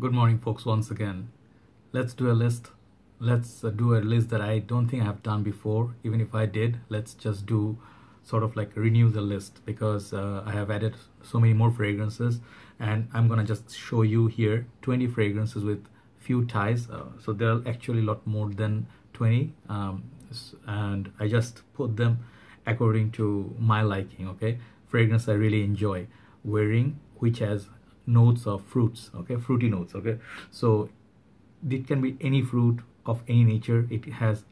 Good morning, folks. Once again, let's do a list. Let's do a list that I don't think I have done before. Even if I did, let's just do sort of like renew the list, because I have added so many more fragrances, and I'm gonna just show you here 20 fragrances with few ties. So there are actually a lot more than 20, and I just put them according to my liking. Okay, fragrance I really enjoy wearing, which has notes of fruits, okay, fruity notes. Okay, so it can be any fruit of any nature. It has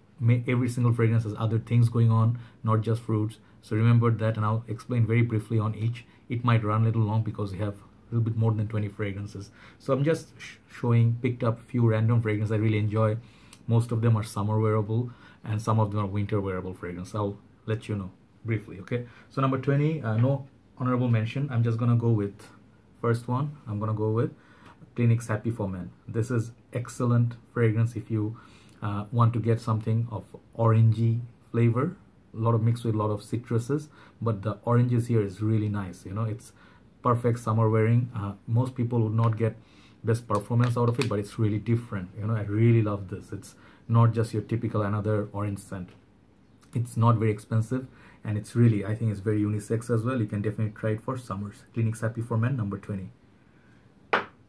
every single fragrance has other things going on, not just fruits. So remember that, and I'll explain very briefly on each. It might run a little long because we have a little bit more than 20 fragrances. So I'm just picked up a few random fragrances I really enjoy. Most of them are summer wearable and some of them are winter wearable fragrance. I'll let you know briefly. Okay, so number 20, no honorable mention. I'm just gonna go with first one. I'm gonna go with Clinique's Happy for Men. This is excellent fragrance if you want to get something of orangey flavor, a lot of mixed with a lot of citruses, but the oranges here is really nice. You know, it's perfect summer wearing. Most people would not get best performance out of it, but it's really different. You know, I really love this. It's not just your typical another orange scent. It's not very expensive, and it's really, I think it's very unisex as well. You can definitely try it for summers. Clinique's Happy for Men, number 20.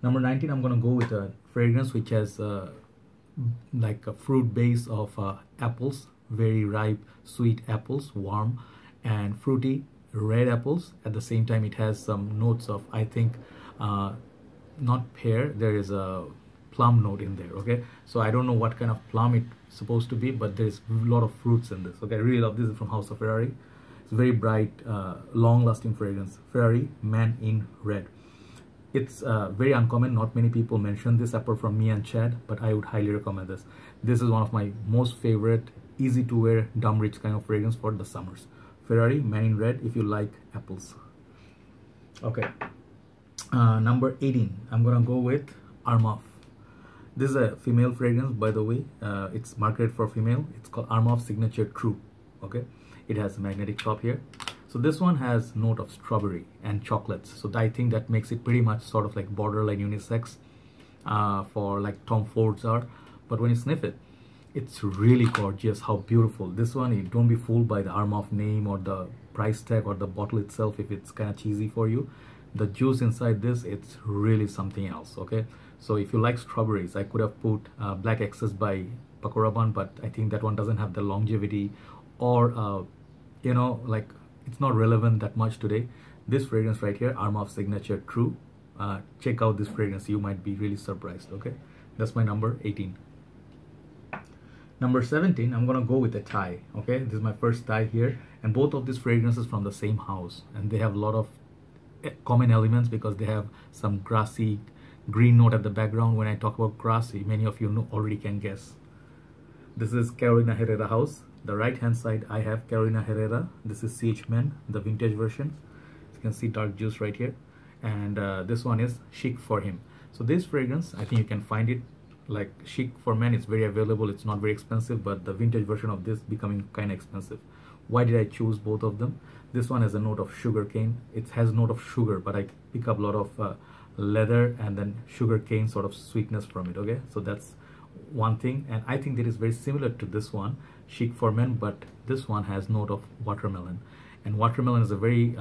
Number 19, I'm gonna go with a fragrance which has like a fruit base of apples, very ripe, sweet apples, warm and fruity red apples. At the same time, it has some notes of, I think, not pear, there is a plum note in there. Okay, so I don't know what kind of plum it's supposed to be, but there's a lot of fruits in this. Okay, I really love this. Is from House of Ferrari. It's very bright, long-lasting fragrance. Ferrari Man in Red. It's very uncommon. Not many people mention this apart from me and Chad, but I would highly recommend this. This is one of my most favorite, easy to wear, dumb rich kind of fragrance for the summers. Ferrari Man in Red, if you like apples. Okay, number 18, I'm gonna go with Armaf. This is a female fragrance, by the way. It's marketed for female. It's called Armaf Signature True. Okay, it has a magnetic top here. So this one has note of strawberry and chocolates. So I think that makes it pretty much sort of like borderline unisex for like Tom Fords are. But when you sniff it, it's really gorgeous. How beautiful. This one, you don't be fooled by the Armaf name or the price tag or the bottle itself if it's kind of cheesy for you. The juice inside this, it's really something else. Okay, so if you like strawberries, I could have put Black Excess by Paco Rabanne, but I think that one doesn't have the longevity or you know, like, it's not relevant that much today. This fragrance right here, Armaf Signature True, check out this fragrance. You might be really surprised. Okay, that's my number 18. Number 17, I'm gonna go with a tie. Okay, this is my first tie here, and both of these fragrances from the same house, and they have a lot of common elements because they have some grassy green note at the background. When I talk about grassy, many of you already can guess. This is Carolina Herrera house. The right hand side, I have Carolina Herrera. This is CH Men, the vintage version. You can see dark juice right here, and this one is Chic for Him. So this fragrance, I think you can find it like Chic for Men. It's very available. It's not very expensive, but the vintage version of this becoming kind of expensive. Why did I choose both of them? This one has a note of sugar cane. It has a note of sugar, but I pick up a lot of leather and then sugar cane sort of sweetness from it. Okay, so that's one thing, and I think that is very similar to this one, Chic for Men, but this one has note of watermelon, and watermelon is a very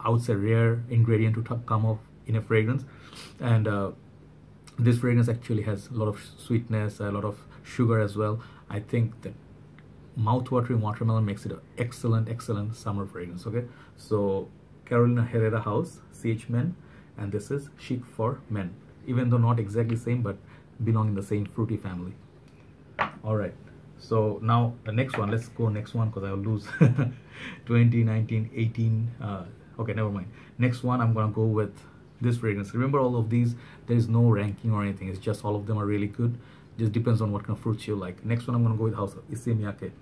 I would say rare ingredient to come off in a fragrance, and this fragrance actually has a lot of sweetness, a lot of sugar as well. I think that mouth-watering watermelon makes it an excellent summer fragrance. Okay, so Carolina Herrera house, CH Men, and this is Chic for Men, even though not exactly same, but belong in the same fruity family. All right, so now the next one, let's go next one because I will lose 20, 19, 18. Okay, never mind. Next one, I'm gonna go with this fragrance. Remember, all of these, there is no ranking or anything. It's just all of them are really good. Just depends on what kind of fruits you like. Next one, I'm gonna go with House of Issey Miyake.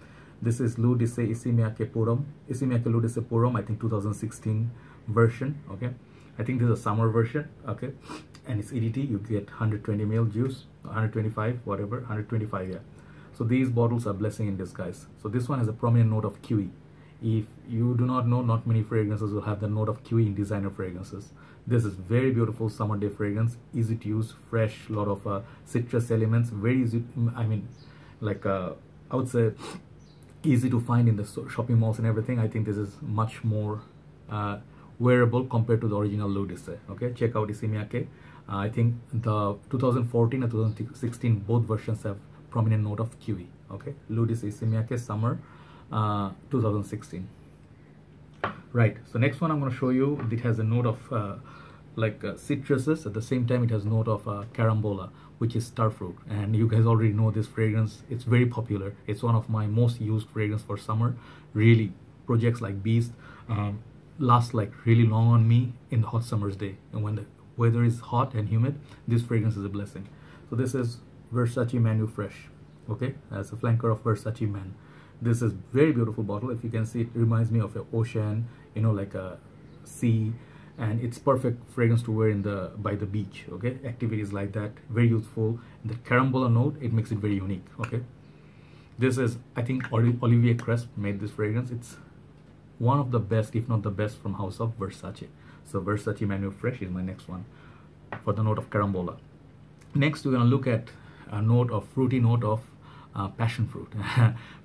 This is Lou Disse Issey Miyake Purom. Issey Miyake Lou Disse Purom, I think 2016 version. Okay, I think this is a summer version. Okay, and it's EDT. You get 120 ml juice, 125, whatever, 125. Yeah. So these bottles are blessing in disguise. So this one has a prominent note of kiwi, If you do not know, not many fragrances will have the note of kiwi in designer fragrances. This is very beautiful summer day fragrance, easy to use, fresh, lot of citrus elements, very easy. I mean, like I would say easy to find in the shopping malls and everything. I think this is much more wearable compared to the original L'Odyssée. Okay, check out Issey Miyake. I think the 2014 and 2016 both versions have prominent note of kiwi. Okay, L'Odyssée Issey Miyake summer 2016. Right, so next one I'm going to show you, it has a note of citruses. At the same time it has note of carambola, which is starfruit, and you guys already know this fragrance. It's very popular. It's one of my most used fragrance for summer. Really projects like bees, last like really long on me in the hot summer's day, and when the weather is hot and humid, this fragrance is a blessing. So this is Versace Manu Fresh, okay, as a flanker of Versace Man. This is very beautiful bottle. If you can see, it reminds me of an ocean, you know, like a sea, and it's perfect fragrance to wear in by the beach. Okay, activities like that, very useful. The carambola note, it makes it very unique. Okay, this is, I think, Olivier Cresp made this fragrance. It's one of the best, if not the best, from House of Versace. So Versace Manu Fresh is my next one for the note of carambola. Next, we're gonna look at a note of fruity note of passion fruit.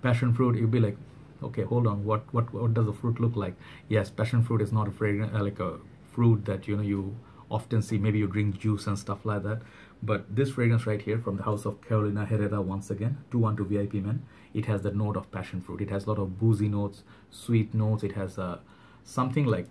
Passion fruit, you'll be like, okay, hold on, what does the fruit look like? Yes, passion fruit is not a fragrance like a fruit that you often see. Maybe you drink juice and stuff like that, but this fragrance right here from the house of Carolina Herrera, once again, 212 VIP Men, it has the note of passion fruit. It has a lot of boozy notes, sweet notes. It has something like,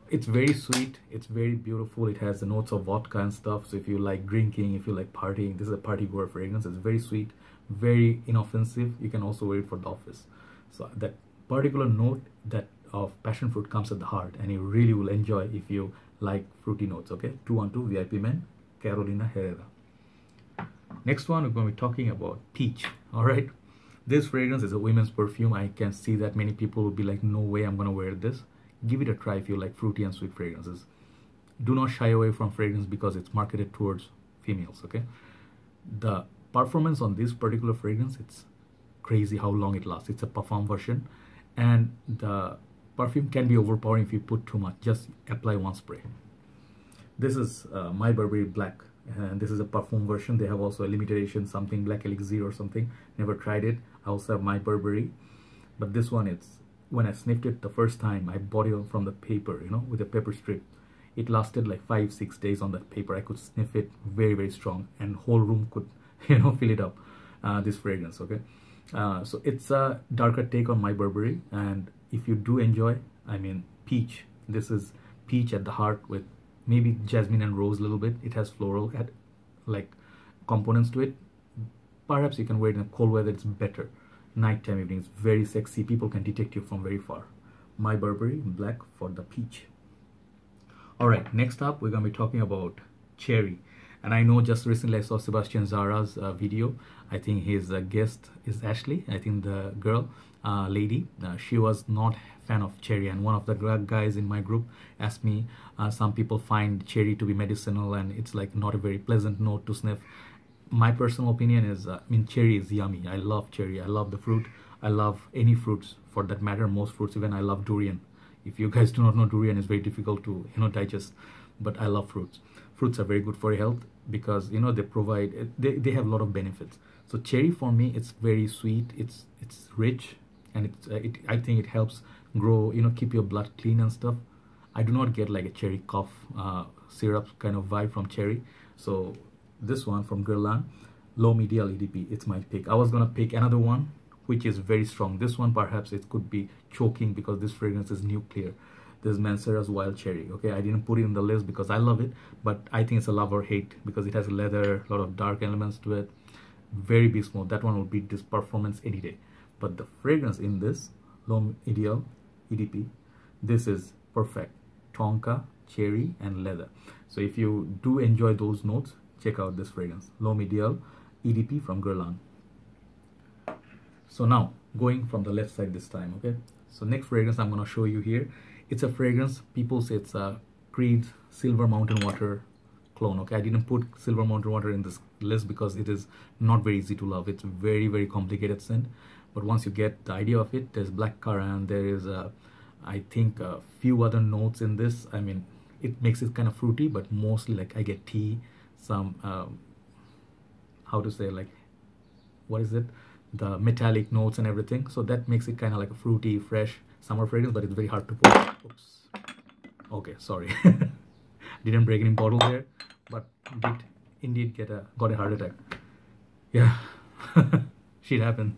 it's very sweet, it's very beautiful. It has the notes of vodka and stuff. So if you like drinking, if you like partying, this is a party goer fragrance. It's very sweet, very inoffensive. You can also wear it for the office. So that particular note that of passion fruit comes at the heart, and you really will enjoy if you like fruity notes. Okay, 212 VIP Men, Carolina Herrera. Next one, we're going to be talking about peach. All right, this fragrance is a women's perfume. I can see that many people will be like, no way I'm going to wear this. Give it a try if you like fruity and sweet fragrances. Do not shy away from fragrance because it's marketed towards females. Okay, the performance on this particular fragrance, it's crazy how long it lasts. It's a parfum version, and the perfume can be overpowering if you put too much. Just apply one spray. This is my Burberry Black, and this is a parfum version. They have also a limited edition, something Black Elixir or something. Never tried it. I also have my Burberry, but this one, it's, when I sniffed it the first time, I bought it from the paper, with a paper strip. It lasted like 5-6 days on that paper. I could sniff it, very, very strong, and whole room could, fill it up, this fragrance, okay? So it's a darker take on my Burberry, and if you do enjoy, I mean, peach. This is peach at the heart with maybe jasmine and rose a little bit. It has floral like components to it. Perhaps you can wear it in a cold weather, it's better. Nighttime, evening, it's very sexy. People can detect you from very far. My Burberry Black for the peach. All right, next up, we're going to be talking about cherry. And I know just recently I saw Sebastian Zara's video. I think his guest is Ashley. I think the girl, lady, she was not a fan of cherry. And one of the guys in my group asked me, some people find cherry to be medicinal and it's like not a very pleasant note to sniff. My personal opinion is, cherry is yummy. I love cherry. I love the fruit. I love any fruits for that matter. Most fruits, even I love durian. If you guys do not know, durian is very difficult to digest, but I love fruits. Fruits are very good for your health because they provide, they have a lot of benefits. So cherry for me, it's very sweet. It's rich, and I think it helps grow. Keep your blood clean and stuff. I do not get like a cherry cough syrup kind of vibe from cherry. So this one from Guerlain, Low Medial EDP, it's my pick. I was gonna pick another one which is very strong. This one perhaps it could be choking because this fragrance is nuclear. This is Mancera's Wild Cherry. Okay, I didn't put it in the list because I love it, but I think it's a love or hate because it has leather, a lot of dark elements to it. Very big smoke. That one will beat this performance any day. But the fragrance in this Low Medial EDP, this is perfect. Tonka, cherry, and leather. So if you do enjoy those notes, check out this fragrance, Low Medial EDP from Guerlain. So now, going from the left side this time, okay? So next fragrance I'm going to show you here. It's a fragrance, people say it's a Creed Silver Mountain Water clone, okay? I didn't put Silver Mountain Water in this list because it is not very easy to love. It's very, very complicated scent. but once you get the idea of it, there's black currant, there is I think a few other notes in this. I mean, it makes it kind of fruity, but mostly like I get tea, some how to say, like, what is it, the metallic notes and everything. So that makes it kind of like a fruity, fresh summer fragrance, but it's very hard to pour. Oops. Okay, sorry. Didn't break any bottle there, but did indeed got a heart attack. Yeah. Shit happened.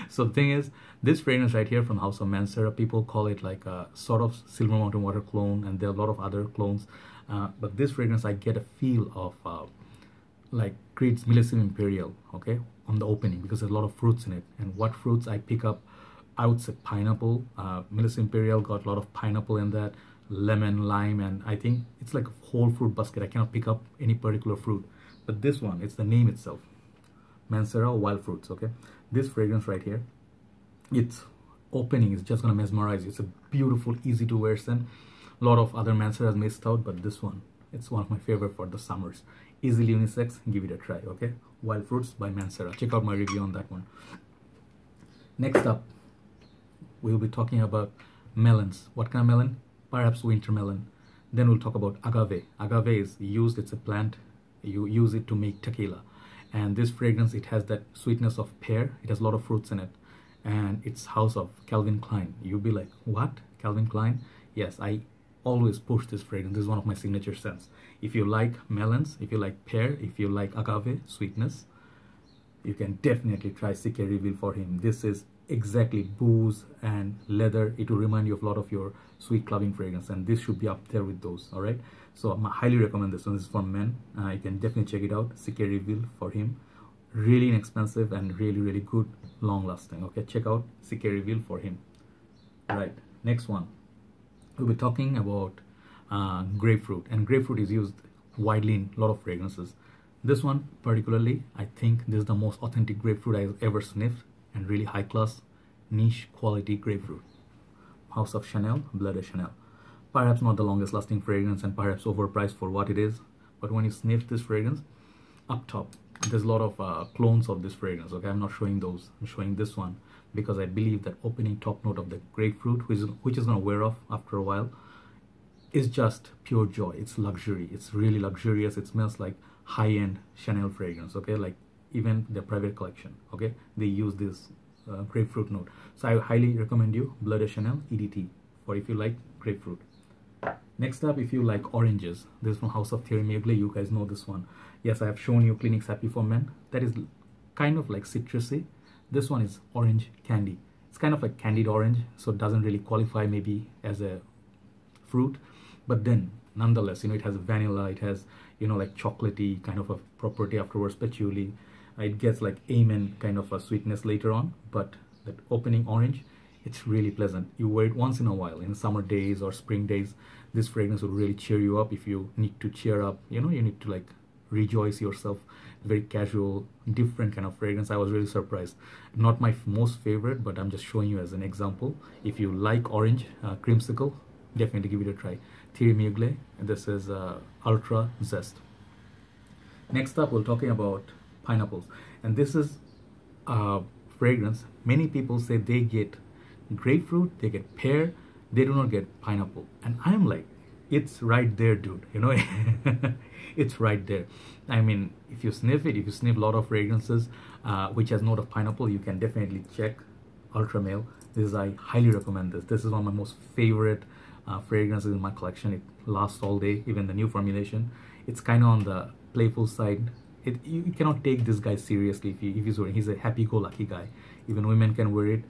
So the thing is, this fragrance right here from House of Mancera, people call it like a sort of Silver Mountain Water clone, and there are a lot of other clones, but this fragrance I get a feel of like Creed's Millésime Imperial, okay, on the opening, because there's a lot of fruits in it. And what fruits I pick up, I would say pineapple. Millésime Imperial got a lot of pineapple in that, lemon, lime, and I think it's like a whole fruit basket. I cannot pick up any particular fruit, but this one, it's the name itself, Mancera Wild Fruits, okay. This fragrance right here, its opening is just gonna mesmerize you. It's a beautiful, easy to wear scent. A lot of other Manceras missed out, but this one, it's one of my favorite for the summers. Easily unisex, give it a try, okay. Wild Fruits by Mancera. Check out my review on that one. Next up, we'll be talking about melons. What kind of melon? Perhaps winter melon. Then we'll talk about agave. Agave is used, it's a plant, you use it to make tequila. And this fragrance, it has that sweetness of pear. It has a lot of fruits in it, and it's house of Calvin Klein. You'll be like, what, Calvin Klein? Yes, I always push this fragrance. This is one of my signature scents. If you like melons, if you like pear, if you like agave sweetness, you can definitely try CK Reveal for him. This is exactly booze and leather. It will remind you of a lot of your sweet clubbing fragrance, and this should be up there with those. All right, so I highly recommend this one. This is for men. You can definitely check it out. CK Reveal for him, really inexpensive and really good, long lasting. Okay, check out CK Reveal for him. Right, next one, we'll be talking about grapefruit, and grapefruit is used widely in a lot of fragrances. This one particularly, I think this is the most authentic grapefruit I've ever sniffed, and really high class, niche quality grapefruit. House of Chanel, Bleu de Chanel. Perhaps not the longest lasting fragrance, and perhaps overpriced for what it is, but when you sniff this fragrance, up top, there's a lot of clones of this fragrance, okay. I'm not showing those, I'm showing this one, because I believe that opening top note of the grapefruit, which is going to wear off after a while, is just pure joy. It's luxury, it's really luxurious. It smells like high-end Chanel fragrance, okay, like even their private collection, okay, they use this grapefruit note. So I highly recommend you Bleu de Chanel EDT for if you like grapefruit. Next up, if you like oranges, this is from House of Thierry Mugler. You guys know this one. Yes, I have shown you Clinique's Happy for Men. That is kind of like citrusy. This one is orange candy. It's kind of like candied orange, so it doesn't really qualify maybe as a fruit, but then nonetheless, you know, it has vanilla, it has, you know, like chocolatey kind of a property afterwards, patchouli. It gets like Amin kind of a sweetness later on, but that opening orange, it's really pleasant. You wear it once in a while, in summer days or spring days. This fragrance will really cheer you up. If you need to cheer up, you know, you need to like rejoice yourself. Very casual, different kind of fragrance. I was really surprised. Not my most favorite, but I'm just showing you as an example. If you like orange, creamsicle, definitely give it a try. Thierry Mugler, and this is Ultra Zest. Next up, we're talking about pineapples, and this is fragrance. Many people say they get grapefruit, they get pear, they do not get pineapple, and I'm like, it's right there, dude, you know. It's right there. I mean, if you sniff it, if you sniff a lot of fragrances which has note of pineapple, you can definitely check Ultra Male. I highly recommend this. This is one of my most favorite fragrances in my collection. It lasts all day, even the new formulation. It's kind of on the playful side. You cannot take this guy seriously if he's wearing. He's a happy-go-lucky guy. Even women can wear it.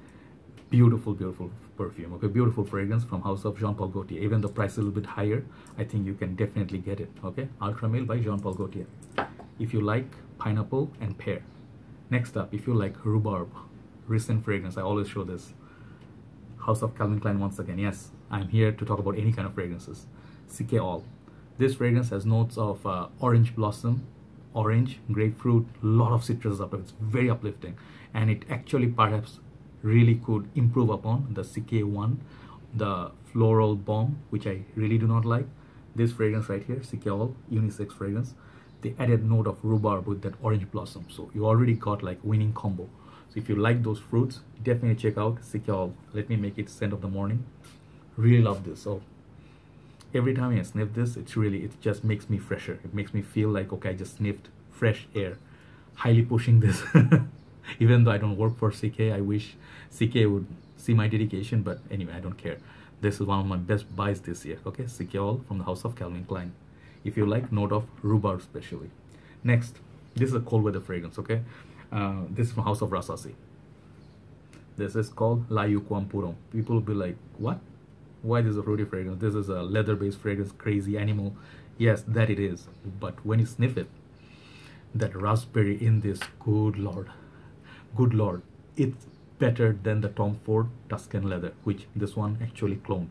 Beautiful perfume. Okay, beautiful fragrance from House of Jean Paul Gaultier. Even the price is a little bit higher, I think you can definitely get it. Okay, Ultra Male by Jean Paul Gaultier. If you like pineapple and pear. Next up, if you like rhubarb, recent fragrance, I always show this. House of Calvin Klein once again. Yes, I'm here to talk about any kind of fragrances. CK All. This fragrance has notes of orange blossom, orange, grapefruit, lot of citrus up. It's very uplifting, and it actually perhaps really could improve upon the CK1, the floral bomb, which I really do not like. This fragrance right here, CK All unisex fragrance, the added note of rhubarb with that orange blossom. So you already got like winning combo. So if you like those fruits, definitely check out Sikyol. Let me make it scent of the morning. Really love this. So every time I sniff this, it just makes me fresher. It makes me feel like, okay, I just sniffed fresh air. Highly pushing this. Even though I don't work for CK, I wish CK would see my dedication, but anyway, I don't care. This is one of my best buys this year. Okay, Sikyol from the house of Calvin Klein. If you like, note of rhubarb especially. Next, this is a cold weather fragrance. Okay, this is from house of Rasasi. This is called La Yuquam Purom. People will be like, what? Why this is a fruity fragrance? This is a leather-based fragrance, crazy animal. Yes, that it is. But when you sniff it, that raspberry in this, good lord, it's better than the Tom Ford Tuscan leather, which this one actually cloned.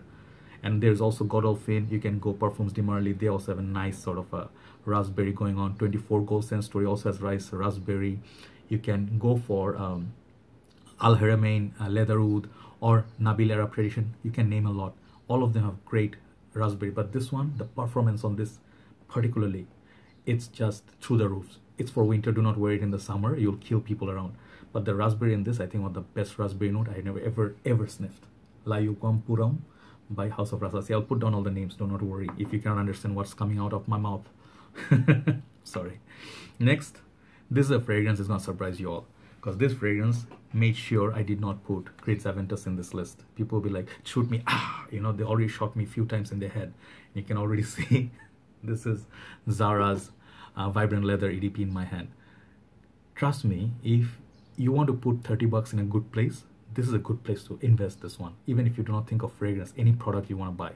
And there's also Godolphin. You can go Parfums de Marly. They also have a nice sort of a raspberry going on. 24 Gold Scent Story also has rice raspberry. You can go for Al Haramain, Leatherwood, or Nabil Arab Tradition. You can name a lot. All of them have great raspberry, but this one, the performance on this particularly, it's just through the roofs. It's for winter. Do not wear it in the summer. You'll kill people around. But the raspberry in this, I think, was the best raspberry note I never ever sniffed. La Yuquam Puram by House of Rasasi. I'll put down all the names. Do not worry if you cannot understand what's coming out of my mouth. Sorry. Next, this is a fragrance. It's gonna surprise you all, because this fragrance made sure I did not put Creed Aventus in this list. People will be like, shoot me, you know, they already shot me a few times in the head. You can already see this is Zara's Vibrant Leather EDP in my hand. Trust me, if you want to put 30 bucks in a good place, this is a good place to invest this one. Even if you do not think of fragrance, any product you want to buy.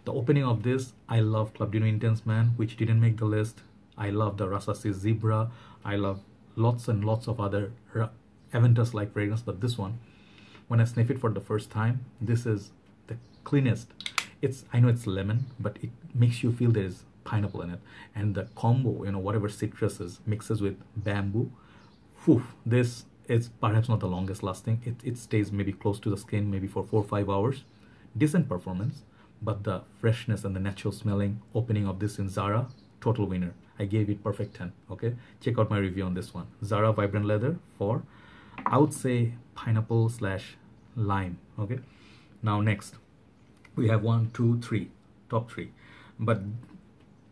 The opening of this, I love Club Dino Intense Man, which didn't make the list. I love the Rasasi Zebra. I love lots and lots of other Aventus like fragrance, but this one, when I sniff it for the first time, this is the cleanest. I know it's lemon, but it makes you feel there is pineapple in it, and the combo, you know, whatever citruses mixes with bamboo. Whew, this is perhaps not the longest lasting. It stays maybe close to the skin, maybe for 4 or 5 hours. Decent performance, but the freshness and the natural smelling opening of this in Zara, total winner. I gave it perfect 10. Okay, check out my review on this one. Zara Vibrant Leather for, I would say, pineapple / lime. Okay, now next we have 1, 2, 3, top 3, but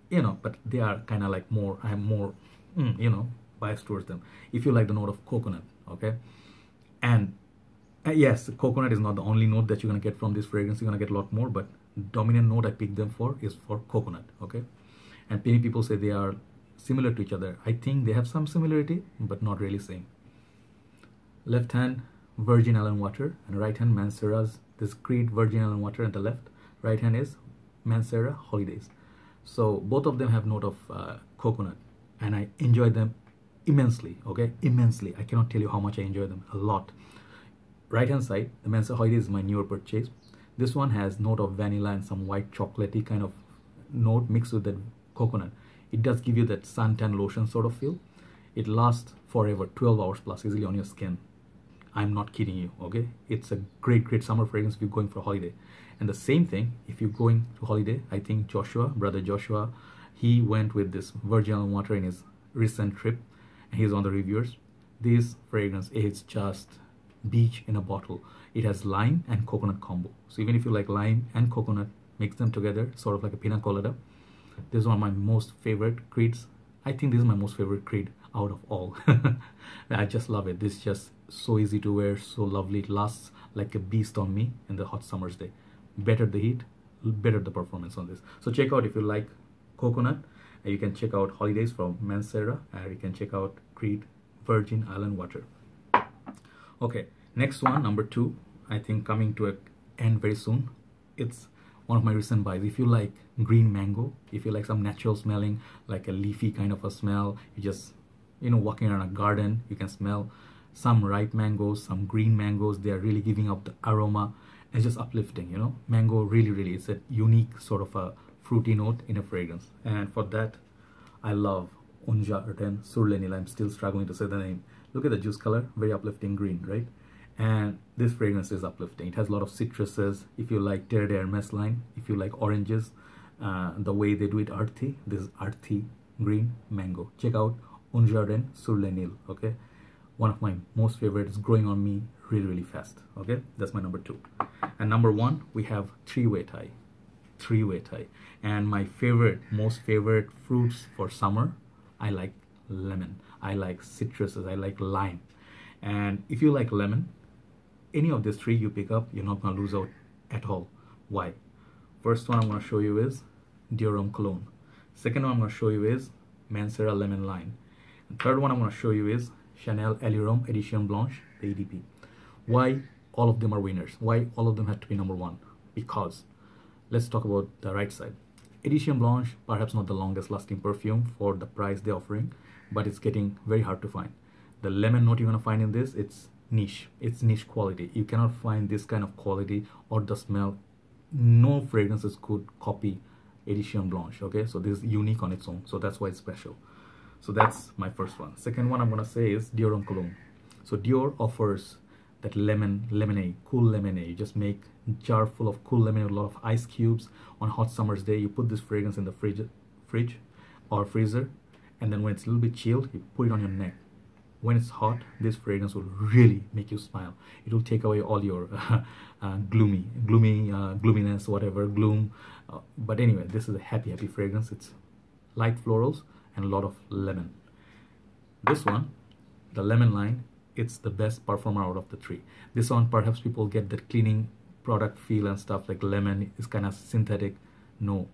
you know, but they are kind of like more, I am more you know, biased towards them. If you like the note of coconut, okay, and yes, coconut is not the only note that you're gonna get from this fragrance. You're gonna get a lot more, but dominant note I picked them for is for coconut. Okay, and many people say they are similar to each other. I think they have some similarity, but not really same. Left hand Virgin Allen Water, and right hand Mancera's this Creed Virgin Allen Water at the left. Right hand is Mancera Holidays. So both of them have note of coconut, and I enjoy them immensely. Okay, immensely. I cannot tell you how much I enjoy them. A lot. Right hand side, the Mancera Holidays is my newer purchase. This one has note of vanilla and some white chocolatey kind of note mixed with that coconut. It does give you that suntan lotion sort of feel. It lasts forever, 12 hours plus easily on your skin. I'm not kidding you. Okay, it's a great summer fragrance if you're going for a holiday. And the same thing if you're going to holiday. I think brother Joshua, he went with this Virgin Allen Water in his recent trip, and he's on the reviewers. This fragrance is just beach in a bottle. It has lime and coconut combo. So even if you like lime and coconut, mix them together, sort of like a pina colada. This is one of my most favorite Creeds. I think this is my most favorite Creed out of all. I just love it. This is just so easy to wear, so lovely. It lasts like a beast on me in the hot summer's day. Better the heat, better the performance on this. So check out if you like coconut. You can check out Holidays from Mancera, and you can check out Creed Virgin Allen Water. Okay, next one, number 2, I think coming to an end very soon. It's one of my recent buys. If you like green mango, if you like some natural smelling, like a leafy kind of a smell, you just, you know, walking around a garden, you can smell some ripe mangoes, some green mangoes. They are really giving up the aroma. It's just uplifting, you know. Mango really, it's a unique sort of a fruity note in a fragrance. And for that, I love Untitled Chapter. I'm still struggling to say the name. Look at the juice color, very uplifting green, right? And this fragrance is uplifting. It has a lot of citruses. If you like Terre d'Hermes line, if you like oranges, the way they do it earthy, this is earthy green mango. Check out Untitled Chapter, okay? one of my most favorite, is growing on me really fast. Okay, that's my number 2. And number 1, we have three-way tie. Three-way tie. And my most favorite fruits for summer, I like lemon, I like citruses, I like lime. And if you like lemon, any of these 3 you pick up, you're not going to lose out at all. Why? First one I'm going to show you is Dior cologne. Second one I'm going to show you is Mancera lemon lime. And third one I'm going to show you is Chanel Allure Edition Blanche, the EDP. Why all of them are winners? Why all of them have to be number 1? Because let's talk about the right side. Edition Blanche, perhaps not the longest lasting perfume for the price they're offering, but it's getting very hard to find. The lemon note you're going to find in this, it's niche. It's niche quality. You cannot find this kind of quality or the smell. No fragrances could copy Edition Blanche. Okay, so this is unique on its own. So that's why it's special. So that's my first one. Second one I'm going to say is Dior cologne. So Dior offers that lemonade, cool lemonade. You just make a jar full of cool lemonade, a lot of ice cubes. On hot summer's day, you put this fragrance in the fridge or freezer, and then when it's a little bit chilled, you put it on your neck. When it's hot, this fragrance will really make you smile. It will take away all your gloominess, whatever, gloom. But anyway, this is a happy fragrance. It's light florals and a lot of lemon. This one, the lemon line, it's the best performer out of the 3. This one, perhaps people get that cleaning product feel and stuff, like lemon is kind of synthetic. No,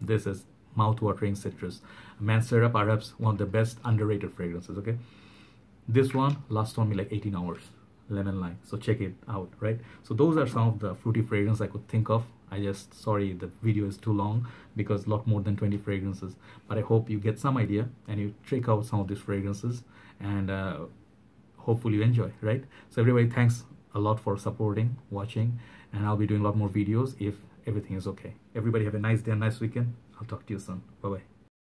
this is mouth-watering citrus. Mancera, perhaps one of the best underrated fragrances. Okay, this one lasts on me like 18 hours, lemon lime. So check it out, right? So those are some of the fruity fragrances I could think of. Sorry, the video is too long because a lot more than 20 fragrances, but I hope you get some idea and you check out some of these fragrances, and hopefully you enjoy, right? So everybody, thanks a lot for supporting, watching, and I'll be doing a lot more videos if everything is okay. Everybody have a nice day and nice weekend. I'll talk to you soon. Bye bye.